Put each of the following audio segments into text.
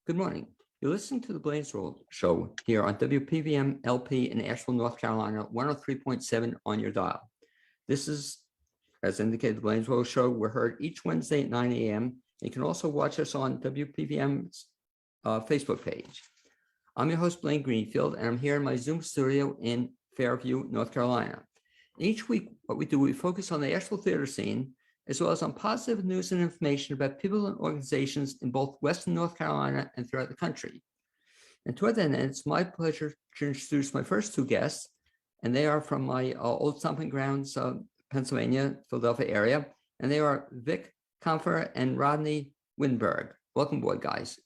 Good morning. You're listening to the BLAINESWORLD show here on WPVM LP in Asheville, North Carolina, 103.7 on your dial. This is, as indicated, the BLAINESWORLD show. We're heard each Wednesday at 9 a.m. You can also watch us on WPVM's Facebook page. I'm your host, Blaine Greenfield, and I'm here in my Zoom studio in Fairview, North Carolina. Each week, what we do, we focus on the Asheville theater scene, as well as on positive news and information about people and organizations in both Western North Carolina and throughout the country. And toward that end, it's my pleasure to introduce my first two guests, and they are from my old stomping grounds, Pennsylvania, Philadelphia area, and they are Vic Compher and Rodney Windberg. Welcome aboard, guys.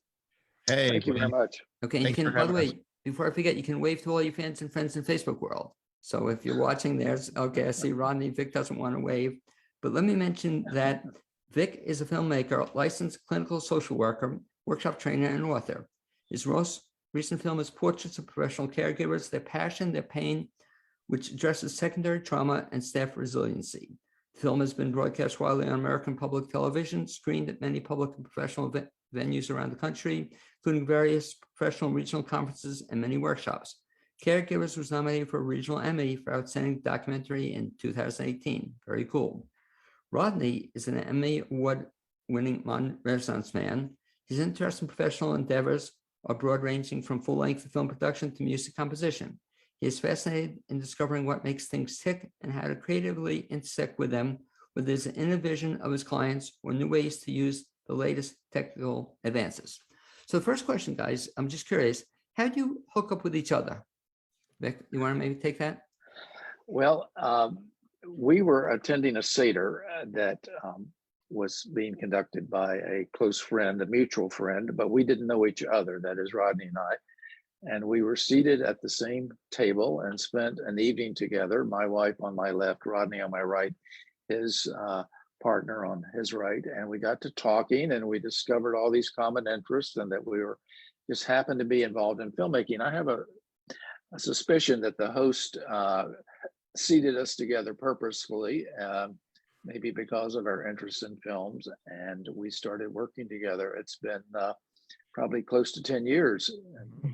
Hey, thank you very much. Okay, you can, by the way, before I forget, you can wave to all your fans and friends in Facebook world. So if you're watching, there's, okay, I see Rodney. Vic doesn't want to wave. But let me mention that Vic is a filmmaker, licensed clinical social worker, workshop trainer, and author. His most recent film is Portraits of Professional Caregivers, Their Passion, Their Pain, which addresses secondary trauma and staff resiliency. The film has been broadcast widely on American public television, screened at many public and professional venues around the country, including various professional and regional conferences and many workshops. Caregivers was nominated for a regional Emmy for Outstanding Documentary in 2018. Very cool. Rodney is an Emmy Award-winning modern Renaissance man. His interests in professional endeavors are broad-ranging from full-length film production to music composition. He is fascinated in discovering what makes things tick and how to creatively intersect with them, with his inner vision of his clients or new ways to use the latest technical advances. So the first question, guys, I'm just curious, how do you hook up with each other? Vic, you want to maybe take that? Well, we were attending a Seder that was being conducted by a close friend, a mutual friend, but we didn't know each other, that is Rodney and I. And we were seated at the same table and spent an evening together, my wife on my left, Rodney on my right, his partner on his right. And we got to talking and we discovered all these common interests and that we were just happened to be involved in filmmaking. I have a suspicion that the host seated us together purposefully, maybe because of our interest in films, and we started working together. It's been probably close to 10 years.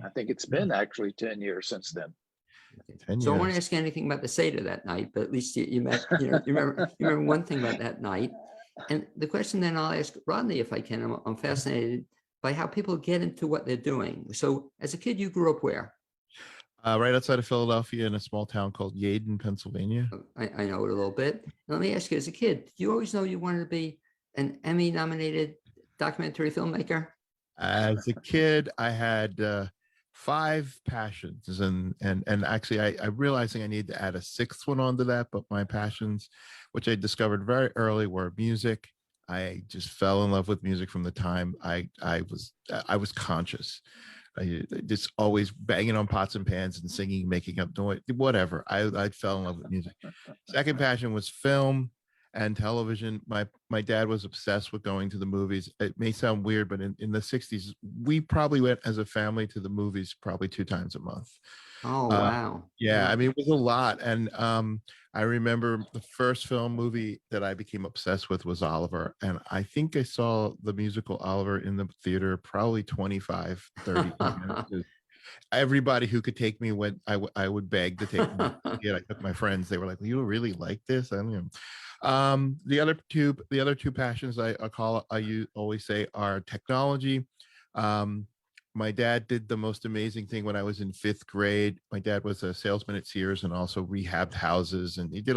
I think it's been actually 10 years since then. 10 years. So I want to ask you anything about the Seder that night, but at least you met, you remember one thing about that night. And the question then I'll ask Rodney, if I can, I'm fascinated by how people get into what they're doing. So as a kid, you grew up where? Right outside of Philadelphia in a small town called Yeadon, Pennsylvania. I know it a little bit. Now, let me ask you, as a kid, did you always know you wanted to be an Emmy-nominated documentary filmmaker? As a kid, I had 5 passions, and actually, I realizing I need to add a 6th one onto that. But my passions, which I discovered very early, were music. I just fell in love with music from the time I was conscious. I just always banging on pots and pans and singing, making up noise, whatever. I fell in love with music. Second passion was film and television. My dad was obsessed with going to the movies. It may sound weird, but in the 60s, we probably went as a family to the movies probably 2 times a month. Oh, wow. Yeah, I mean, it was a lot. And I remember the first film movie that I became obsessed with was Oliver. And I think I saw the musical Oliver in the theater probably 25, 30 minutes. Everybody who could take me went, I would beg to take me. Yeah, I took my friends. They were like, you really like this? I mean, the other two passions I always say are technology. My dad did the most amazing thing when I was in 5th grade. My dad was a salesman at Sears and also rehabbed houses. And he did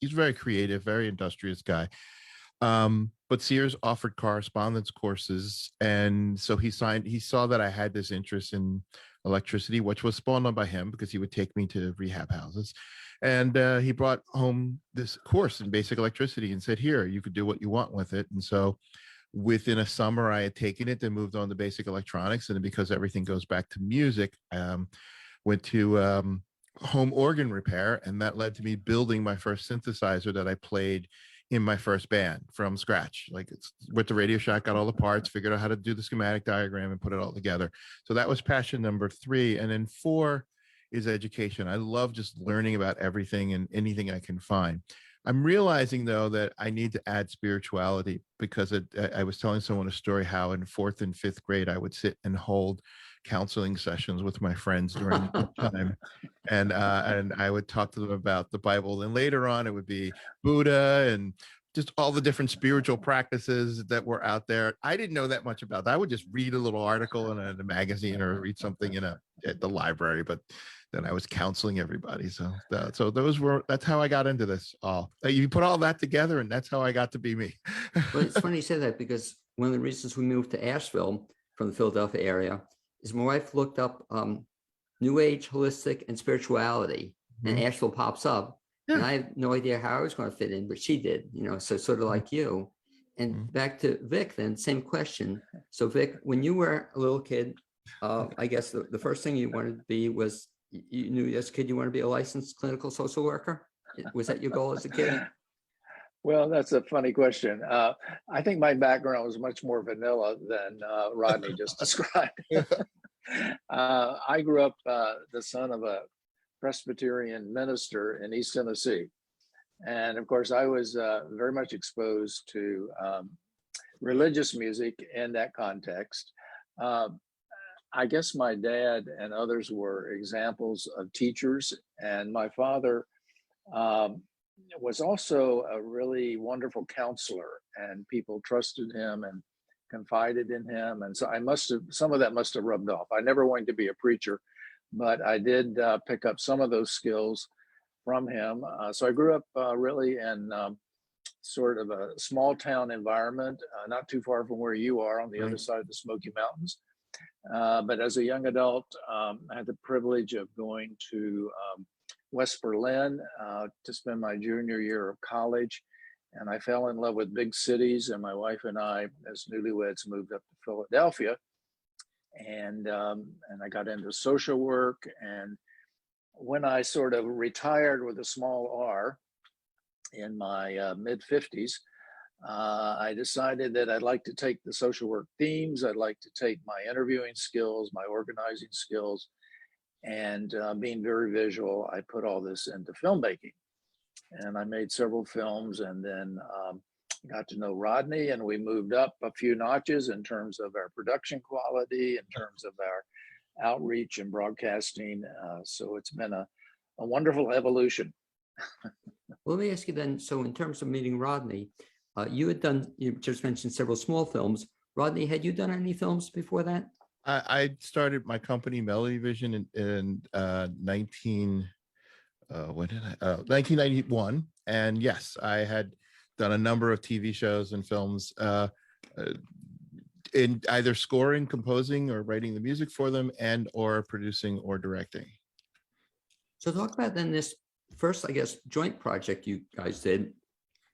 he's very creative, very industrious guy. But Sears offered correspondence courses. And so he saw that I had this interest in electricity, which was spawned on by him because he would take me to rehab houses. And he brought home this course in basic electricity and said, here, you could do what you want with it. And so within a summer, I had taken it and moved on to basic electronics. And because everything goes back to music, went to home organ repair. And that led to me building my first synthesizer that I played in my first band from scratch. Like, went to Radio Shack, got all the parts, figured out how to do the schematic diagram and put it all together. So that was passion number 3. And then 4 is education. I love just learning about everything and anything I can find. I'm realizing though that I need to add spirituality because I was telling someone a story how in fourth and fifth grade I would sit and hold counseling sessions with my friends during the time, and I would talk to them about the Bible. And later on, it would be Buddha and just all the different spiritual practices that were out there. I didn't know that much about that. I would just read a little article in a magazine or read something at the library, but then I was counseling everybody. So that's how I got into this all. You put all that together and that's how I got to be me. Well, it's funny you say that because one of the reasons we moved to Asheville from the Philadelphia area is my wife looked up New Age, holistic, and spirituality, and Asheville pops up. Yeah. And I have no idea how I was going to fit in, but she did, so sort of like you. And back to Vic, then same question. So Vic, when you were a little kid, I guess the first thing you wanted to be was, you knew as a kid you want to be a licensed clinical social worker? Was that your goal as a kid? Well, that's a funny question. I think my background was much more vanilla than Rodney just described. I grew up the son of a Presbyterian minister in East Tennessee. And of course, I was very much exposed to religious music in that context. I guess my dad and others were examples of teachers, and my father was also a really wonderful counselor, and people trusted him and confided in him. And so some of that must have rubbed off. I never wanted to be a preacher, but I did pick up some of those skills from him. So I grew up really in sort of a small town environment, not too far from where you are on the other side of the Smoky Mountains. But as a young adult, I had the privilege of going to West Berlin to spend my junior year of college. And I fell in love with big cities, and my wife and I, as newlyweds, moved up to Philadelphia. And I got into social work. And when I sort of retired with a small R in my mid-50s, I decided that I'd like to take the social work themes, I'd like to take my interviewing skills, my organizing skills, and being very visual, I put all this into filmmaking. And I made several films, and then got to know Rodney, and we moved up a few notches in terms of our production quality, in terms of our outreach and broadcasting. So it's been a wonderful evolution. Well, let me ask you then, so in terms of meeting Rodney, you just mentioned several small films. Rodney, had you done any films before that? I started my company Melody Vision in 1991. And yes, I had done a number of TV shows and films in either scoring, composing, or writing the music for them, and or producing or directing. So talk about then this first, I guess, joint project you guys did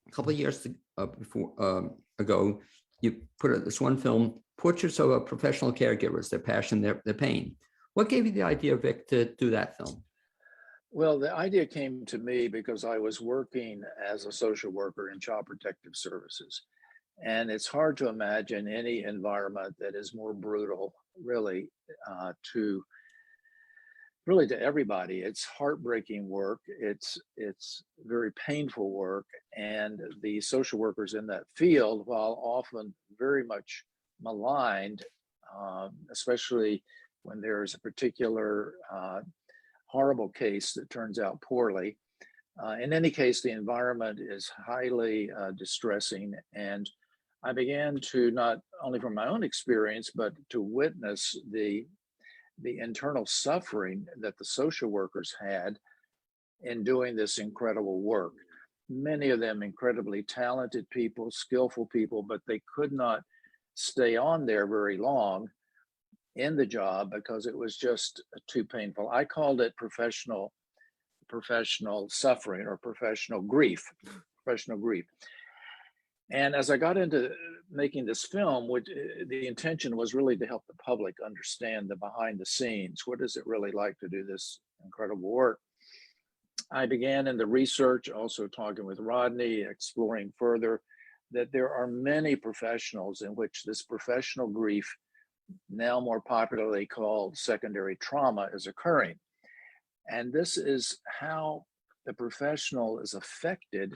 a couple of years ago. You put out this one film, Portraits of a Professional Caregivers, Their Passion, Their Pain. What gave you the idea, Vic, to do that film? Well, the idea came to me because I was working as a social worker in Child Protective Services. And it's hard to imagine any environment that is more brutal, really, to everybody. It's heartbreaking work. It's very painful work. And the social workers in that field, while often very much maligned, especially when there's a particular horrible case that turns out poorly. In any case, the environment is highly distressing. And I began to, not only from my own experience, but to witness the internal suffering that the social workers had in doing this incredible work. Many of them incredibly talented people, skillful people, but they could not stay on there very long in the job because it was just too painful. I called it professional suffering or professional grief. And as I got into making this film, the intention was really to help the public understand the behind the scenes. What is it really like to do this incredible work? I began in the research, also talking with Rodney, exploring further that there are many professionals in which this professional grief, now more popularly called secondary trauma, is occurring. And this is how the professional is affected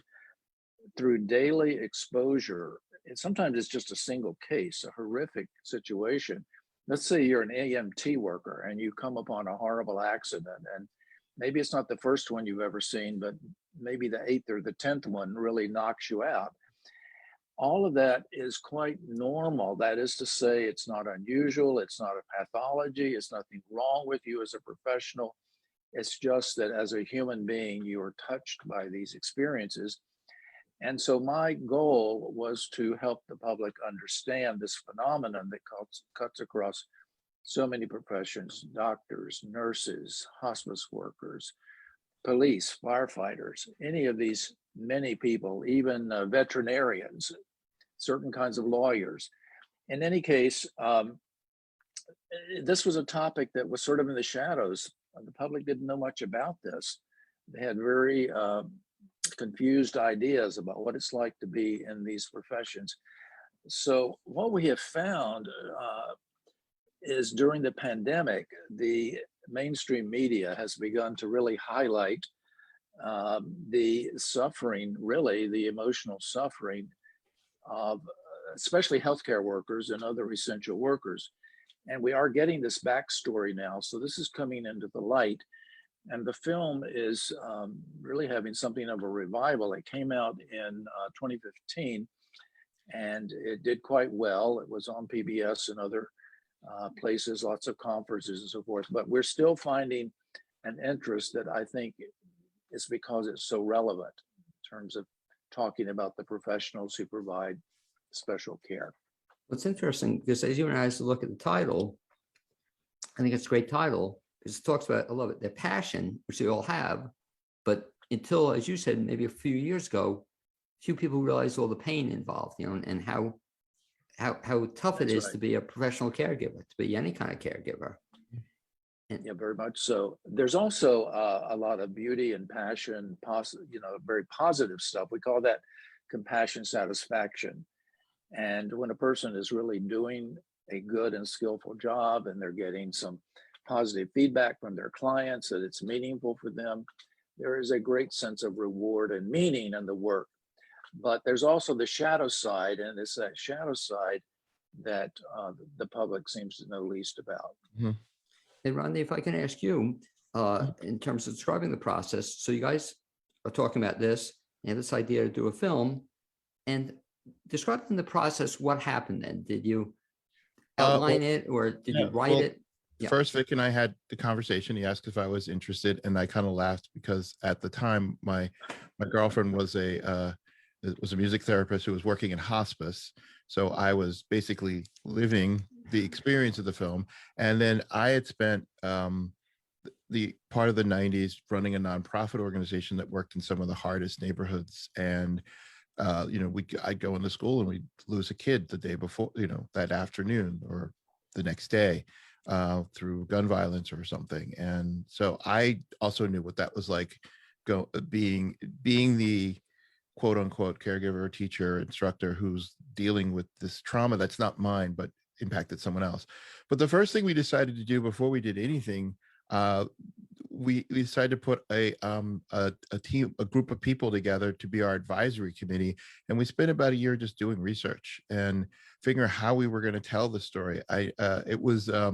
through daily exposure, and sometimes it's just a single case, a horrific situation. Let's say you're an AMT worker and you come upon a horrible accident, and maybe it's not the first one you've ever seen, but maybe the 8th or the 10th one really knocks you out. All of that is quite normal. That is to say, it's not unusual, it's not a pathology, it's nothing wrong with you as a professional. It's just that as a human being, you are touched by these experiences. And so my goal was to help the public understand this phenomenon that cuts across so many professions: doctors, nurses, hospice workers, police, firefighters, any of these many people, even veterinarians, certain kinds of lawyers. In any case, this was a topic that was sort of in the shadows. The public didn't know much about this. They had very confused ideas about what it's like to be in these professions. So what we have found is during the pandemic, the mainstream media has begun to really highlight the suffering, really the emotional suffering of especially healthcare workers and other essential workers. And we are getting this backstory now. So this is coming into the light. And the film is really having something of a revival. It came out in 2015 and it did quite well. It was on PBS and other places, lots of conferences and so forth. But we're still finding an interest that I think is because it's so relevant in terms of talking about the professionals who provide special care. What's interesting, because as you and I look at the title, I think it's a great title because it talks about, I love it, their passion, which they all have. But until, as you said, maybe a few years ago, few people realized all the pain involved, you know, and how tough it is to be a professional caregiver, to be any kind of caregiver. Yeah, very much so. There's also a lot of beauty and passion, very positive stuff. We call that compassion satisfaction. And when a person is really doing a good and skillful job and they're getting some positive feedback from their clients that it's meaningful for them, there is a great sense of reward and meaning in the work. But there's also the shadow side, and it's that shadow side that the public seems to know least about. Mm-hmm. And Rodney, if I can ask you, in terms of describing the process, so you guys are talking about this and this idea to do a film, and describing the process, what happened then? Did you outline it or did you write it? Yeah. First, Vic and I had the conversation. He asked if I was interested, and I kind of laughed because at the time my girlfriend was a music therapist who was working in hospice. So I was basically living the experience of the film. And then I had spent the part of the 90s running a nonprofit organization that worked in some of the hardest neighborhoods. And, I'd go into school and we'd lose a kid the day before, that afternoon or the next day through gun violence or something. And so I also knew what that was like, being the quote unquote caregiver, teacher, instructor who's dealing with this trauma that's not mine, but impacted someone else. But the first thing we decided to do before we did anything, we decided to put a group of people together to be our advisory committee. And we spent about a year just doing research and figuring out how we were going to tell the story. It was a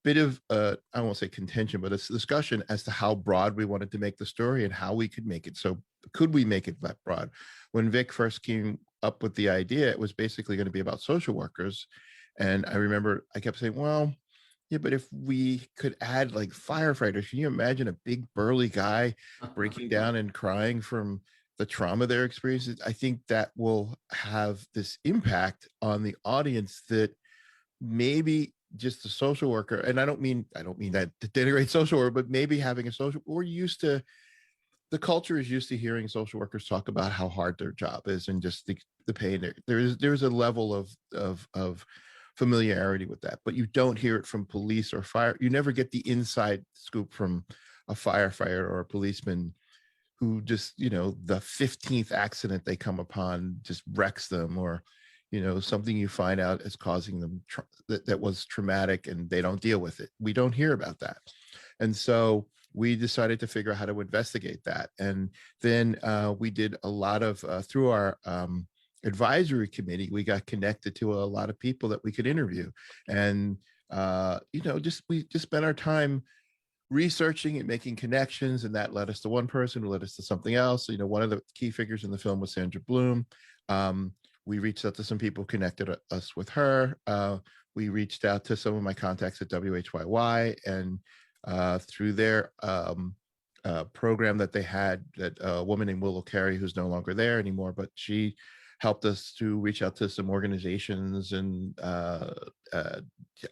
bit of I won't say contention, but it's a discussion as to how broad we wanted to make the story and how we could make it. So could we make it that broad? When Vic first came up with the idea, it was basically going to be about social workers. And I remember I kept saying, well, yeah, but if we could add like firefighters, can you imagine a big burly guy breaking down and crying from the trauma they're experiencing? I think that will have this impact on the audience that maybe just a social worker, and I don't mean that to denigrate social work, but maybe having a social, the culture is used to hearing social workers talk about how hard their job is and just the pain. There's a level of familiarity with that, but you don't hear it from police or fire. You never get the inside scoop from a firefighter or a policeman who just, the 15th accident they come upon just wrecks them, or, something you find out is causing them that was traumatic and they don't deal with it. We don't hear about that. And so we decided to figure out how to investigate that. And then we did a lot of, through our advisory committee, we got connected to a lot of people that we could interview. And, we just spent our time researching and making connections, and that led us to one person who led us to something else. One of the key figures in the film was Sandra Bloom. We reached out to some people, connected us with her. We reached out to some of my contacts at WHYY, and through their program that they had, that a woman named Willow Carey, who's no longer there anymore, but she helped us to reach out to some organizations and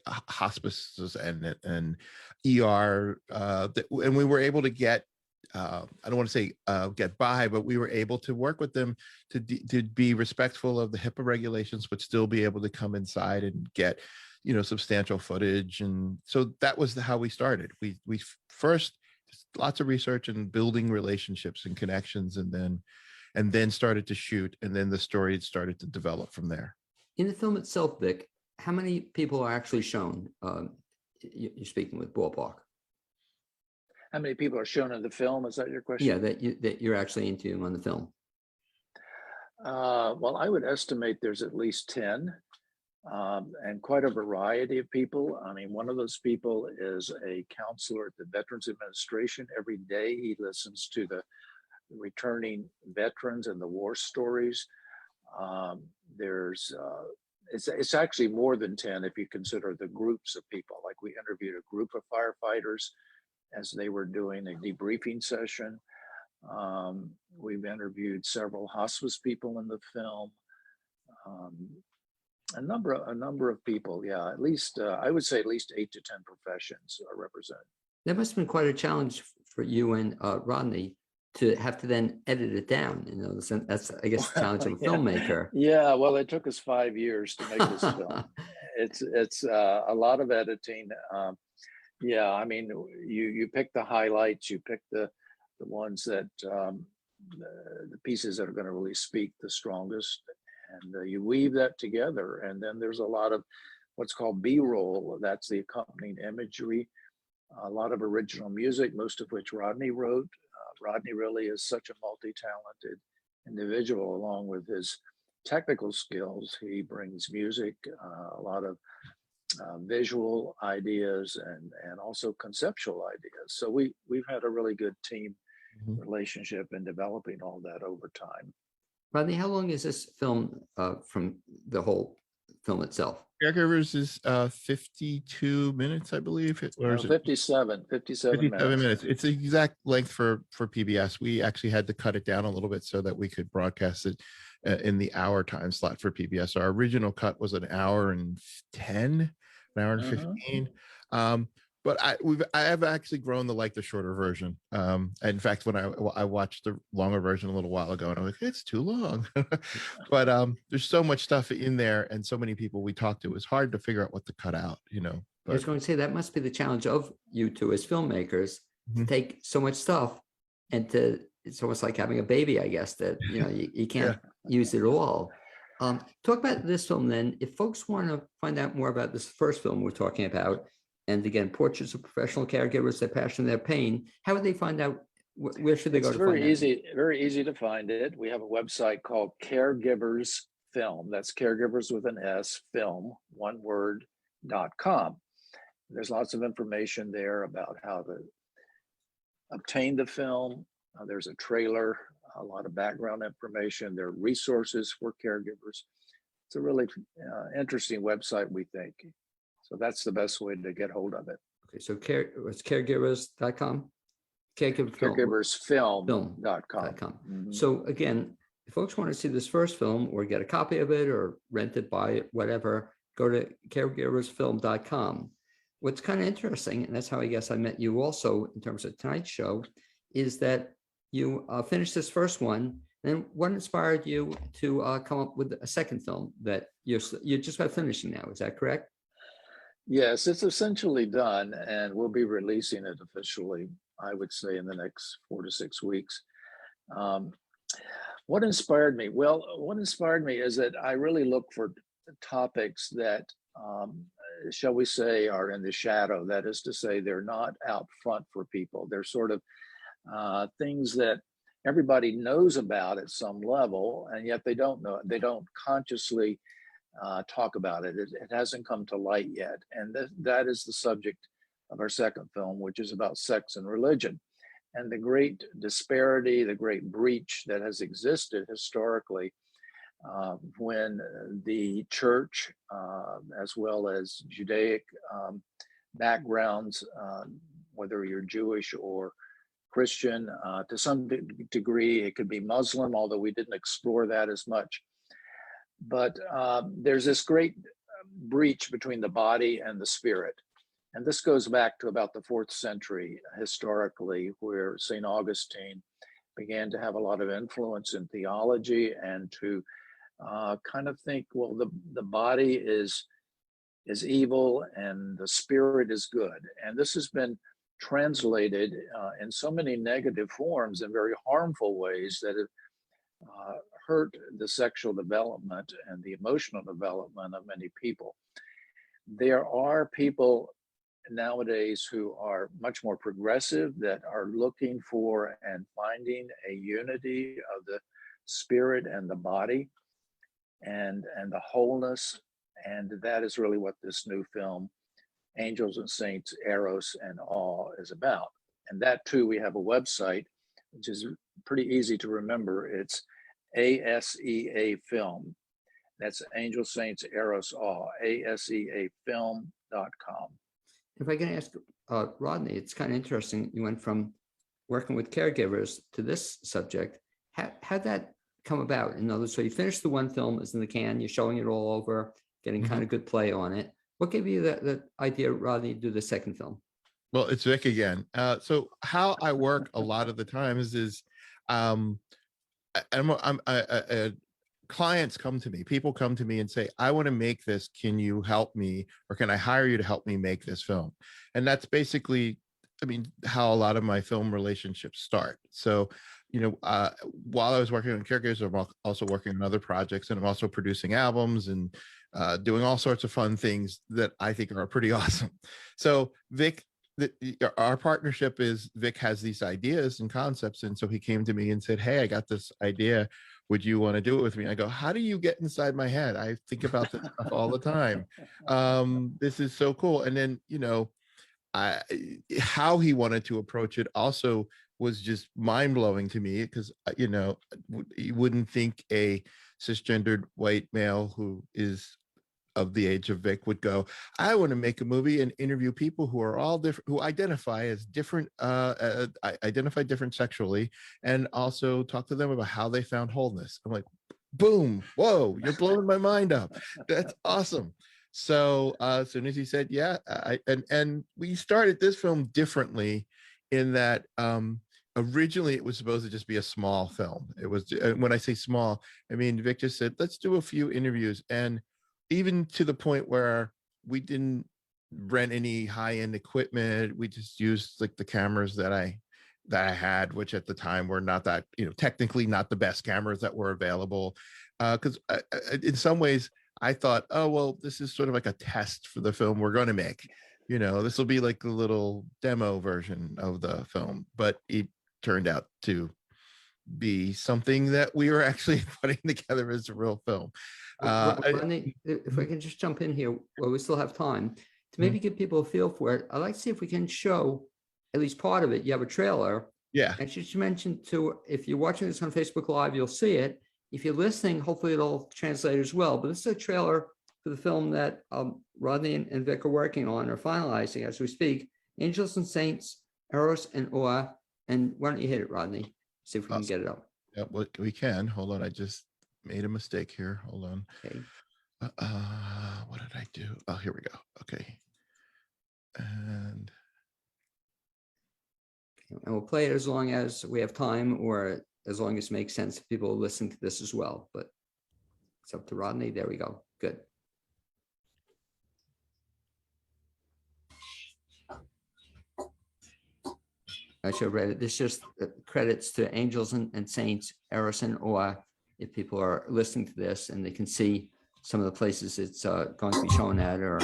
hospices and ER, and we were able to get, I don't want to say get by, but we were able to work with them to be respectful of the HIPAA regulations, but still be able to come inside and get, substantial footage. And so that was how we started. We first, lots of research and building relationships and connections, and then started to shoot, and then the story started to develop from there. In the film itself, Vic, how many people are actually shown? You're speaking with ballpark. How many people are shown in the film? Is that your question? Yeah, that you're actually interviewing on the film. Well, I would estimate there's at least 10, and quite a variety of people. I mean, one of those people is a counselor at the Veterans Administration. Every day he listens to the returning veterans and the war stories. It's actually more than 10 if you consider the groups of people. Like, we interviewed a group of firefighters as they were doing a debriefing session. We've interviewed several hospice people in the film. A number of people. Yeah, at least I would say at least 8 to 10 professions are represented. That must have been quite a challenge for you and Rodney to have to then edit it down. That's, I guess, the challenge of a filmmaker. Yeah, well, it took us 5 years to make this film. It's a lot of editing. Yeah, I mean, you pick the highlights, you pick the ones that the pieces that are going to really speak the strongest, and you weave that together. And then there's a lot of what's called B-roll. That's the accompanying imagery. A lot of original music, most of which Rodney wrote. Rodney really is such a multi-talented individual. Along with his technical skills, he brings music, a lot of visual ideas, and also conceptual ideas. So we've had a really good team relationship in developing all that over time. Rodney, how long is this film from the whole film itself? Caregivers is 52 minutes, I believe. Or is 57 minutes. It's the exact length for PBS. We actually had to cut it down a little bit so that we could broadcast it in the hour time slot for PBS. Our original cut was an hour and 10, an hour and 15. But I have actually grown to like the shorter version. In fact, when I watched the longer version a little while ago, and I was like, it's too long. But there's so much stuff in there, and so many people we talked to. It's hard to figure out what to cut out, But I was going to say that must be the challenge of you two as filmmakers, to take so much stuff and it's almost like having a baby, I guess, that you can't use it all. Talk about this film then. If folks want to find out more about this first film we're talking about, and again, portraits of professional caregivers, their passion, their pain, how would they find out? Where should they go to find out? It's very easy to find it. We have a website called Caregivers Film. That's caregivers with an S, film, one word, .com. There's lots of information there about how to obtain the film. There's a trailer, a lot of background information. There are resources for caregivers. It's a really interesting website, we think. So that's the best way to get hold of it. Okay, so it's caregivers.com? Caregiversfilm.com. So again, if folks want to see this first film or get a copy of it or rent it, buy it, whatever, go to caregiversfilm.com. What's kind of interesting, and that's how I guess I met you also in terms of tonight's show, is that you finished this first one. And what inspired you to come up with a second film that you're just about finishing now? Is that correct? Yes, it's essentially done, and we'll be releasing it officially, I would say, in the next 4 to 6 weeks. What inspired me? Well, what inspired me is that I really look for topics that shall we say, are in the shadow. That is to say, they're not out front for people. They're sort of things that everybody knows about at some level, and yet they don't know. They don't consciously talk about it. It hasn't come to light yet. And that is the subject of our second film, which is about sex and religion and the great disparity, the great breach that has existed historically when the church, as well as Judaic backgrounds, whether you're Jewish or Christian, to some degree, it could be Muslim, although we didn't explore that as much. But there's this great breach between the body and the spirit. And this goes back to about the 4th century historically, where St. Augustine began to have a lot of influence in theology and to kind of think, well, the body is evil and the spirit is good. And this has been translated in so many negative forms in very harmful ways that have hurt the sexual development and the emotional development of many people. There are people nowadays who are much more progressive, that are looking for and finding a unity of the spirit and the body and the wholeness. And that is really what this new film, Angels and Saints, Eros and Awe, is about. And that too, we have a website, which is pretty easy to remember. It's ASEA Film. That's Angel, Saints, Eros, Awe, ASEAfilm.com. If I can ask Rodney, it's kind of interesting. You went from working with caregivers to this subject. How'd that come about? In other words, so you finished the one film, it's in the can, you're showing it all over, getting kind of good play on it. What gave you the idea, Rodney, to do the second film? Well, it's Vic again. So how I work a lot of the times is clients come to me, people come to me and say, I want to make this. Can you help me? Or can I hire you to help me make this film? And that's basically, I mean, how a lot of my film relationships start. So, you know, while I was working on caregivers, I'm also working on other projects, and I'm also producing albums and doing all sorts of fun things that I think are pretty awesome. So Vic, our partnership is Vic has these ideas and concepts. And so he came to me and said, hey, I got this idea. Would you want to do it with me? I go, how do you get inside my head? I think about this stuff all the time. This is so cool. And then, you know, how he wanted to approach it also was just mind-blowing to me, because, you know, you wouldn't think a cisgendered white male who is of the age of Vic would go, I want to make a movie and interview people who are all different, who identify as different, identify different sexually, and also talk to them about how they found wholeness. I'm like, boom, whoa, you're blowing my mind up. That's awesome. So as soon as he said, yeah, and we started this film differently in that originally it was supposed to just be a small film. It was, when I say small, I mean, Vic just said, let's do a few interviews. And even to the point where we didn't rent any high-end equipment. We just used like the cameras that I had, which at the time were not that, you know, technically not the best cameras that were available. Because in some ways I thought, oh, well, this is sort of like a test for the film we're going to make. You know, this will be like a little demo version of the film, but it turned out to be something that we were actually putting together as a real film. Rodney, if I can just jump in here, well, we still have time to maybe give people a feel for it. I'd like to see if we can show at least part of it. You have a trailer. Yeah. And you mentioned too, if you're watching this on Facebook Live, you'll see it. If you're listening, hopefully it'll translate as well. But this is a trailer for the film that Rodney and Vic are working on or finalizing as we speak. Angels and Saints, Eros and Awe. And why don't you hit it, Rodney? See if we can get it up. Yeah, well, we can. Hold on. I just made a mistake here. Hold on. Okay. What did I do? Oh, here we go. Okay. And we'll play it as long as we have time, or as long as it makes sense if people listen to this as well. But it's up to Rodney. There we go. Good. I should have read it. This is just credits to Angels and Saints, Eros and Awe. If people are listening to this and they can see some of the places it's going to be shown at or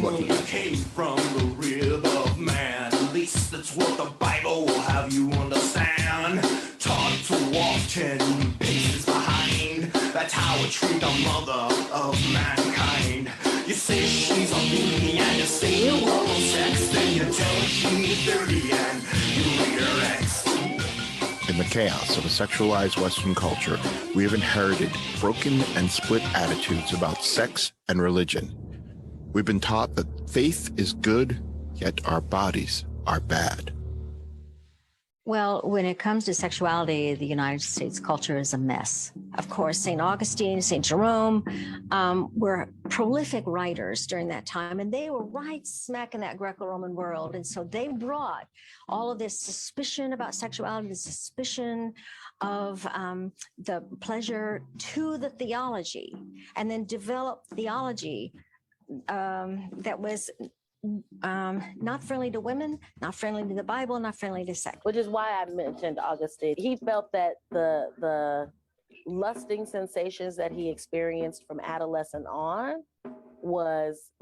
looking at. Came from the rib of man. At least that's what the Bible will have you understand. Taught to walk 10 paces behind. That's how we treat the mother of mankind. You say she's a beauty and you say you love sex. Then you tell her she's dirty and you read her ex. In the chaos of a sexualized Western culture, we have inherited broken and split attitudes about sex and religion. We've been taught that faith is good, yet our bodies are bad. Well, when it comes to sexuality, the United States culture is a mess. Of course, St. Augustine, St. Jerome were prolific writers during that time, and they were right smack in that Greco-Roman world. And so they brought all of this suspicion about sexuality, the suspicion of the pleasure to the theology, and then developed theology that was not friendly to women, not friendly to the Bible, not friendly to sex. Which is why I mentioned Augustine. He felt that the lusting sensations that he experienced from adolescent on was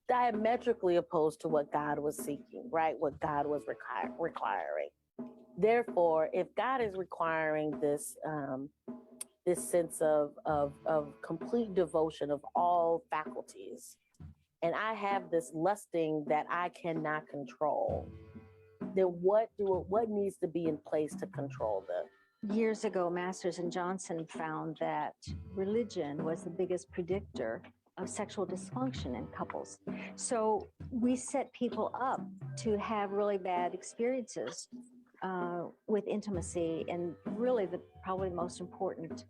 diametrically opposed to what God was seeking, right? What God was requiring. Therefore, if God is requiring this this sense of complete devotion of all faculties, and I have this lusting that I cannot control, then what needs to be in place to control them? Years ago, Masters and Johnson found that religion was the biggest predictor of sexual dysfunction in couples. So we set people up to have really bad experiences with intimacy and really probably the most important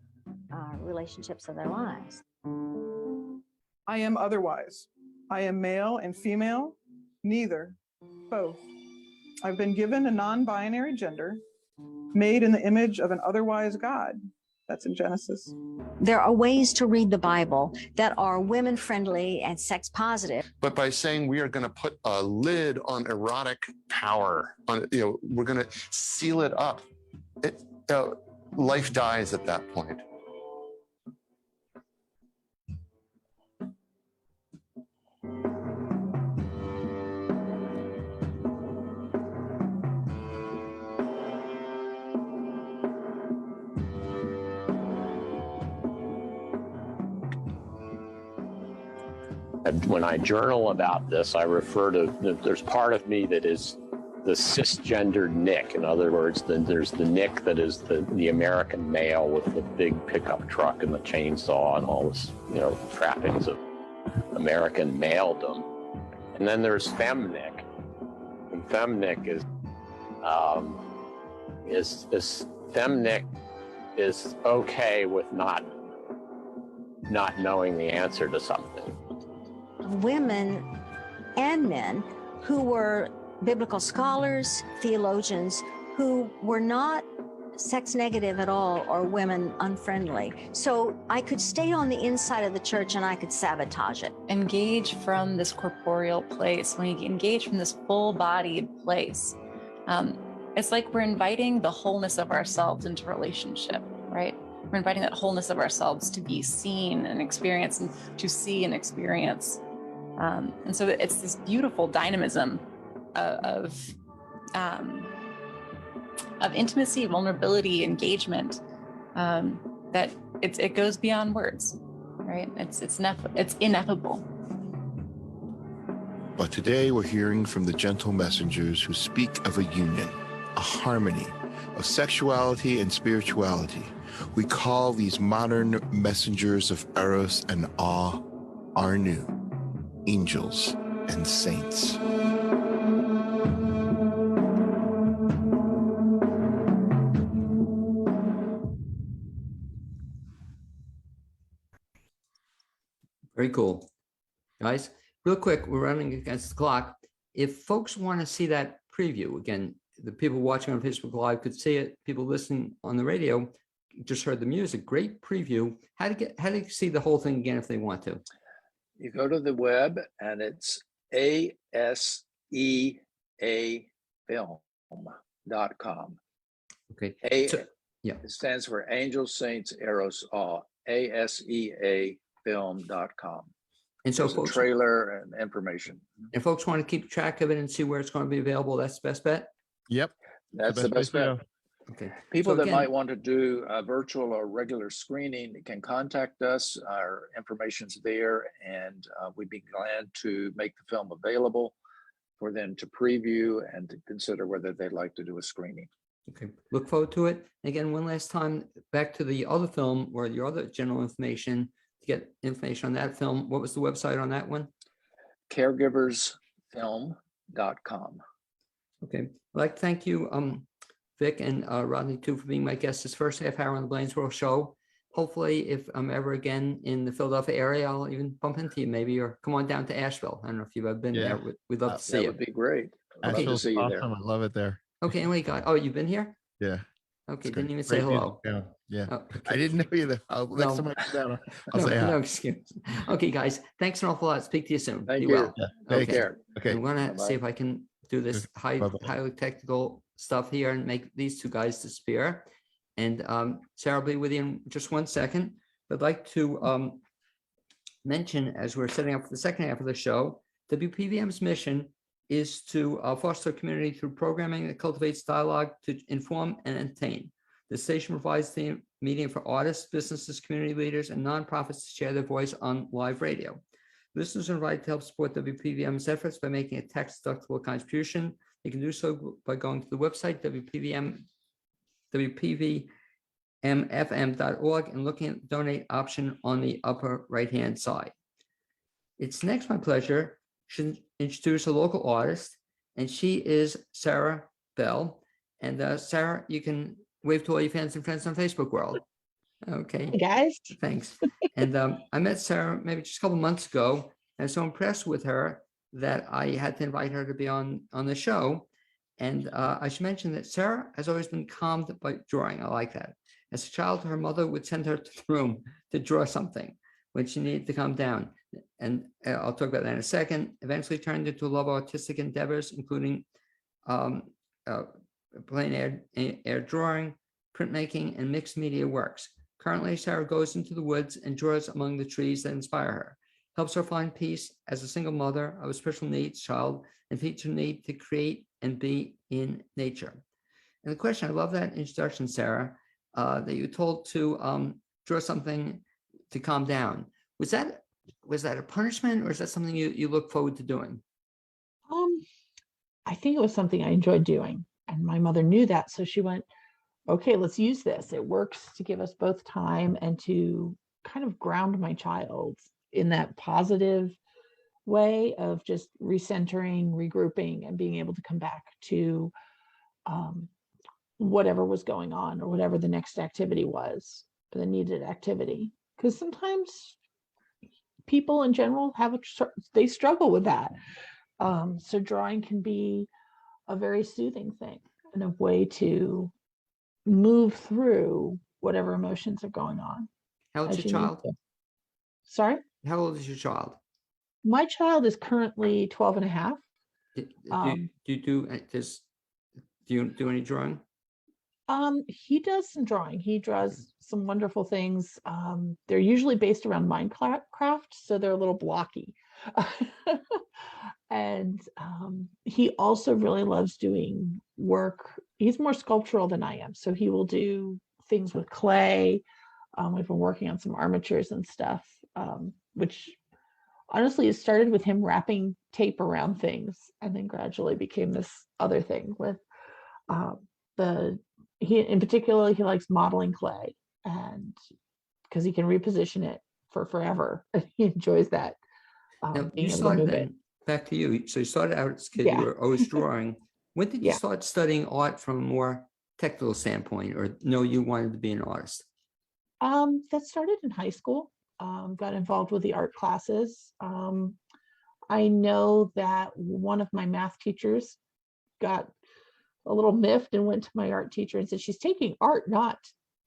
relationships of their lives. I am otherwise. I am male and female, neither, both. I've been given a non-binary gender, made in the image of an otherwise God. That's in Genesis. There are ways to read the Bible that are women-friendly and sex-positive. But by saying we are going to put a lid on erotic power, we're going to seal it up, life dies at that point. When I journal about this, I refer to, there's part of me that is the cisgendered Nick. In other words, there's the Nick that is the American male with the big pickup truck and the chainsaw and all this, trappings of American maledom. And then there's Femnick. And Femnick is Femnick is okay with not knowing the answer to something. Women and men who were biblical scholars, theologians, who were not sex negative at all or women unfriendly. So I could stay on the inside of the church and I could sabotage it. Engage from this corporeal place, when we engage from this full-bodied place, it's like we're inviting the wholeness of ourselves into relationship, right? We're inviting that wholeness of ourselves to be seen and experienced, and to see and experience. And so it's this beautiful dynamism of intimacy, vulnerability, engagement, that it goes beyond words, right? It's ineffable. But today we're hearing from the gentle messengers who speak of a union, a harmony of sexuality and spirituality. We call these modern messengers of Eros and awe our new angels and saints. Very cool. Guys, real quick, we're running against the clock. If folks want to see that preview, again, the people watching on Facebook Live could see it. People listening on the radio just heard the music. Great preview. How do you see the whole thing again if they want to? You go to the web and it's aseafilm.com. Okay. It stands for Angels, Saints, Eros, Awe. aseafilm.com. And so There's a folks, trailer and information. if folks want to keep track of it and see where it's going to be available, that's the best bet. Yep. That's the best place to bet. go. Okay. People So that again, might want to do a virtual or regular screening can contact us. Our information's there, and we'd be glad to make the film available for them to preview and to consider whether they'd like to do a screening. okay, look forward to it. Again, one last time, back to the other film or your other general information. To get information on that film, what was the website on that one? Caregiversfilm.com. Okay, I'd like to thank you, Vic and Rodney too, for being my guests this first half hour on the Blaine's World show. Hopefully, if I'm ever again in the Philadelphia area, I'll even bump into you maybe, or come on down to Asheville. I don't know if you've ever been Yeah. there. We'd love to see That you. would be great. I'd love to Asheville's see you awesome. there. I love it there. Okay, anyway, guys. Oh, you've been here? Yeah. Okay, It's didn't great. even say Great music hello. town. Yeah. Oh, I okay. didn't know you. Next No. time I come down, I'll No, say hi. no excuse. Okay, guys, thanks an awful lot. Speak to you soon. Thank Be you. well. Yeah. Take Thanks. care. Okay. I'm gonna Bye-bye. see if I can do this Bye-bye. highly technical stuff here and make these two guys disappear. And Sarah will be with you in just 1 second. I'd like to mention, as we're setting up for the second half of the show, WPVM's mission is to foster a community through programming that cultivates dialogue to inform and entertain. The station provides the medium for artists, businesses, community leaders, and nonprofits to share their voice on live radio. Listeners are invited to help support WPVM's efforts by making a tax-deductible contribution. You can do so by going to the website, WPVMFM.org, and looking at the donate option on the upper right-hand side. It's next my pleasure to introduce a local artist, and she is Sara Bell. And Sara, you can wave to all your fans and friends on Facebook world. Okay. Hey guys. Thanks. And I met Sara maybe just a couple months ago. I was so impressed with her that I had to invite her to be on the show. And I should mention that Sara has always been calmed by drawing. I like that. As a child, her mother would send her to the room to draw something when she needed to calm down. And I'll talk about that in a second. Eventually turned into a love of artistic endeavors, including plein air drawing, printmaking, and mixed media works. Currently, Sara goes into the woods and draws among the trees that inspire her, helps her find peace as a single mother of a special needs child, and feeds her need to create and be in nature. And the question, I love that introduction, Sara, that you told to draw something to calm down. Was that a punishment, or is that something you look forward to doing? I think it was something I enjoyed doing, and my mother knew that, so she went, okay, let's use this. It works to give us both time and to kind of ground my child in that positive way of just recentering, regrouping, and being able to come back to whatever was going on or whatever the next activity was, the needed activity. Because sometimes people in general they struggle with that. So drawing can be a very soothing thing and a way to move through whatever emotions are going on. How old is your child? Sorry? How old is your child? My child is currently 12 and a half. Do you do any drawing? He does some drawing. He draws some wonderful things. They're usually based around Minecraft, so they're a little blocky. And he also really loves doing work. He's more sculptural than I am, so he will do things with clay. We've been working on some armatures and stuff, which honestly, it started with him wrapping tape around things, and then gradually became this other thing with he in particular, he likes modeling clay, and because he can reposition it for forever. He enjoys that. Now, being you able to started move then, it. back to you. So you started out as a kid, Yeah. you were always drawing. When did you Yeah. start studying art from a more technical standpoint, or no, you wanted to be an artist? That started in high school. Got involved with the art classes. I know that one of my math teachers got a little miffed and went to my art teacher and said, she's taking art, not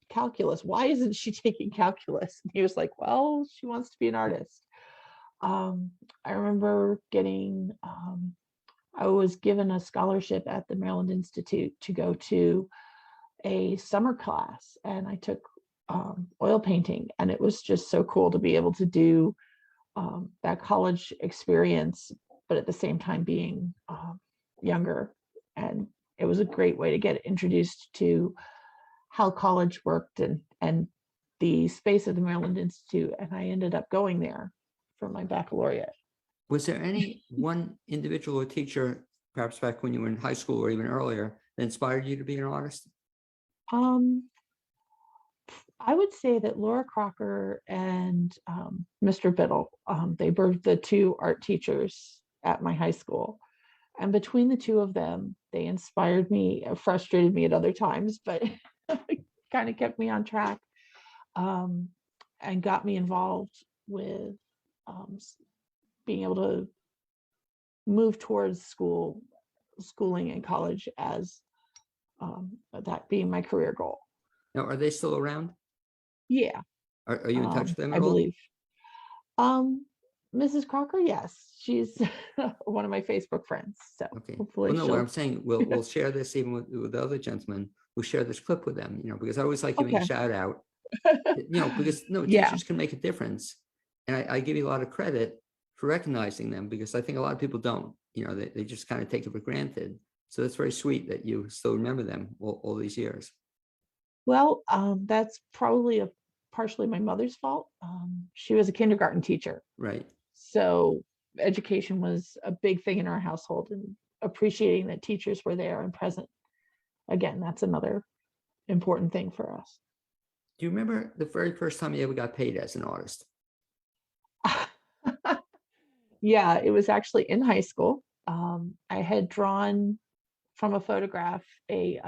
calculus. Why isn't she taking calculus? And he was like, well, she wants to be an artist. I remember getting, I was given a scholarship at the Maryland Institute to go to a summer class, and I took oil painting. And it was just so cool to be able to do that college experience, but at the same time being younger. And it was a great way to get introduced to how college worked and the space of the Maryland Institute. And I ended up going there for my baccalaureate. Was there any one individual or teacher, perhaps back when you were in high school or even earlier, that inspired you to be an artist? I would say that Laura Crocker and Mr. Biddle, they were the two art teachers at my high school. And between the two of them, they inspired me, frustrated me at other times, but kind of kept me on track, and got me involved with being able to move towards schooling and college as that being my career goal. Now, are they still around? Yeah. Are you in touch with them I at all? believe. Mrs. Crocker, yes, she's one of my Facebook friends. So Okay. hopefully Well, no, what she'll. I'm saying, we'll share this even with the other gentlemen who share this clip with them, because I always like giving a Okay. shout out, because Yeah. teachers can make a difference. And I give you a lot of credit for recognizing them, because I think a lot of people don't, they just kind of take it for granted. So that's very sweet that you still remember them all these years. Well, that's probably partially my mother's fault. She was a kindergarten teacher. Right. So education was a big thing in our household, and appreciating that teachers were there and present. Again, that's another important thing for us. Do you remember the very first time you ever got paid as an artist? Yeah, it was actually in high school. I had drawn from a photograph a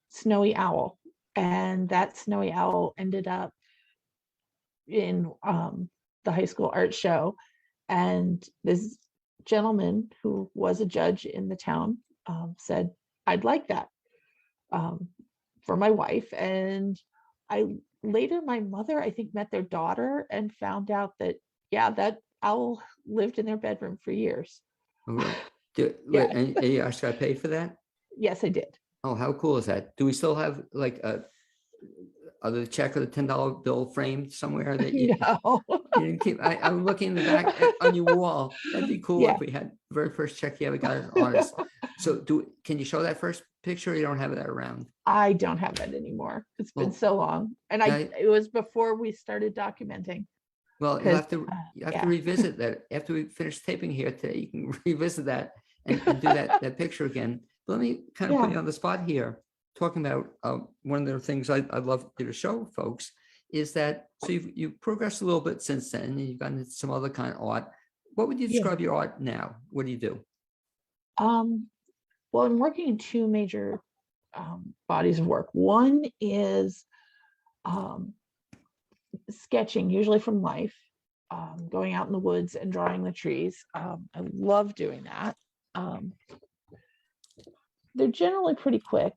snowy owl, and that snowy owl ended up in the high school art show. And this gentleman who was a judge in the town said, I'd like that for my wife. And later my mother, I think, met their daughter and found out that, yeah, that owl lived in their bedroom for years. Oh, really? Yeah. And you actually got paid for that? Yes, I did. Oh, how cool is that? Do we still have like the check or the $10 bill framed somewhere that you, No. you didn't keep? I'm looking in the back on your wall. That'd be cool Yeah. if we had the very first check you ever got as an artist. So can you show that first picture, or you don't have that around? I don't have that anymore. It's been so long. And it was before we started documenting. Well, you have to yeah. revisit that after we finish taping here today. You can revisit that and do that picture again. But let me kind of put you on the spot here, talking about one of the things I'd love you to show folks is that, so you've progressed a little bit since then, and you've gotten into some other kind of art. What would you describe your art now? What do you do? Well, I'm working in two major bodies of work. One is sketching, usually from life, going out in the woods and drawing the trees. I love doing that. They're generally pretty quick.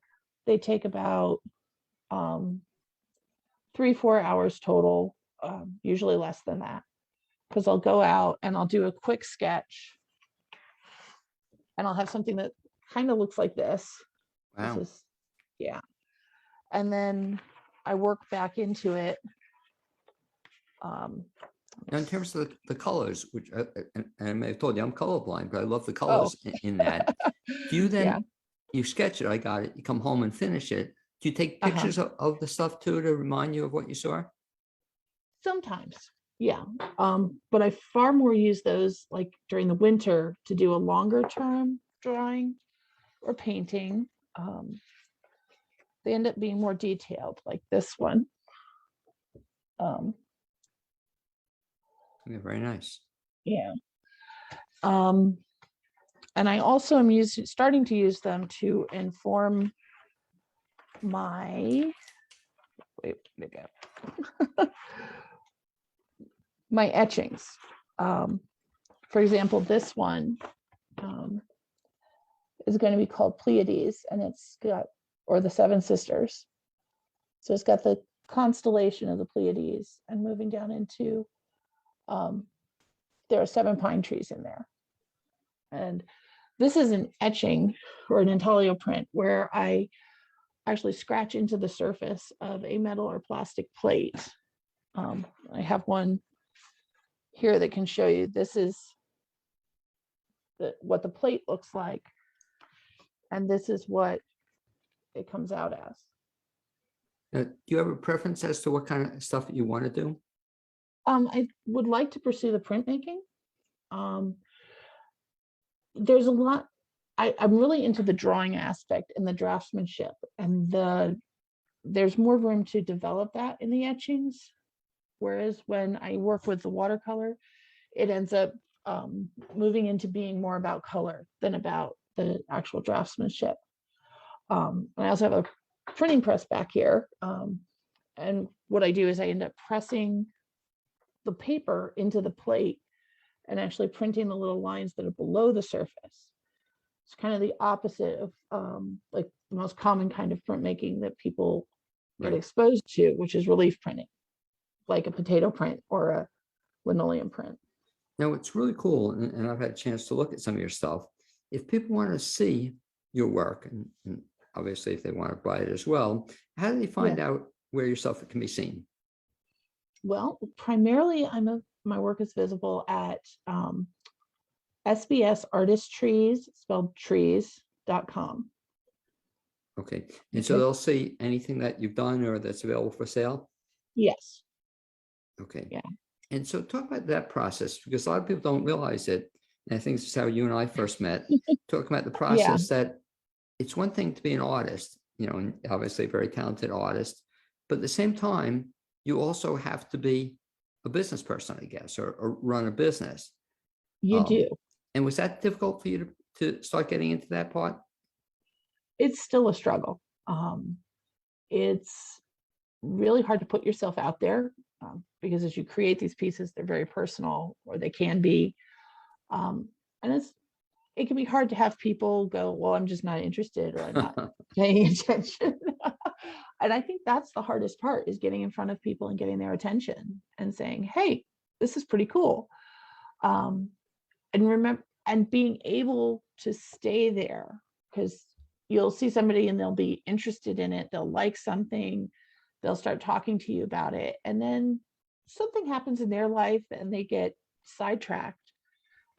They take about 3-4 hours total, usually less than that, because I'll go out and I'll do a quick sketch, and I'll have something that kind of looks like this. Wow. This is, yeah. And then I work back into it. Now, in terms of the colors, which and I may have told you I'm colorblind, but I love the colors in that. Do you then, you sketch it, I got it, you come home and finish it. Do you take pictures of the stuff too to remind you of what you saw? Sometimes, yeah. But I far more use those like during the winter to do a longer term drawing or painting. They end up being more detailed, like this one. Yeah, very nice. Yeah. And I also am starting to use them to inform my, my etchings. For example, this one is going to be called Pleiades, and it's got, or the Seven Sisters. So it's got the constellation of the Pleiades, and moving down into, there are 7 pine trees in there. And this is an etching or an intaglio print where I actually scratch into the surface of a metal or plastic plate. I have one here that can show you. This is what the plate looks like, and this is what it comes out as. Do you have a preference as to what kind of stuff you want to do? I would like to pursue the printmaking. There's a lot. I'm really into the drawing aspect and the draftsmanship, and there's more room to develop that in the etchings. Whereas when I work with the watercolor, it ends up moving into being more about color than about the actual draftsmanship. I also have a printing press back here. And what I do is I end up pressing the paper into the plate and actually printing the little lines that are below the surface. It's kind of the opposite of like the most common kind of printmaking that people get exposed to, which is relief printing, like a potato print or a linoleum print. Now, it's really cool, and I've had a chance to look at some of your stuff. If people want to see your work, and obviously if they want to buy it as well, how do they find out where your stuff can be seen? Well, primarily my work is visible at SBS Artist Trees, spelled trees.com. Okay. And so they'll see anything that you've done or that's available for sale? Yes. Okay. Yeah. And so talk about that process, because a lot of people don't realize it. And I think this is how you and I first met, talking about the process that it's one thing to be an artist, you know, and obviously a very talented artist, but at the same time, you also have to be a business person, I guess, or run a business. You do. And was that difficult for you to start getting into that part? It's still a struggle. It's really hard to put yourself out there because as you create these pieces, they're very personal, or they can be. And it can be hard to have people go, well, I'm just not interested, or I'm not paying attention. And I think that's the hardest part, is getting in front of people and getting their attention and saying, hey, this is pretty cool. And remember, and being able to stay there, because you'll see somebody and they'll be interested in it. They'll like something. They'll start talking to you about it. And then something happens in their life and they get sidetracked.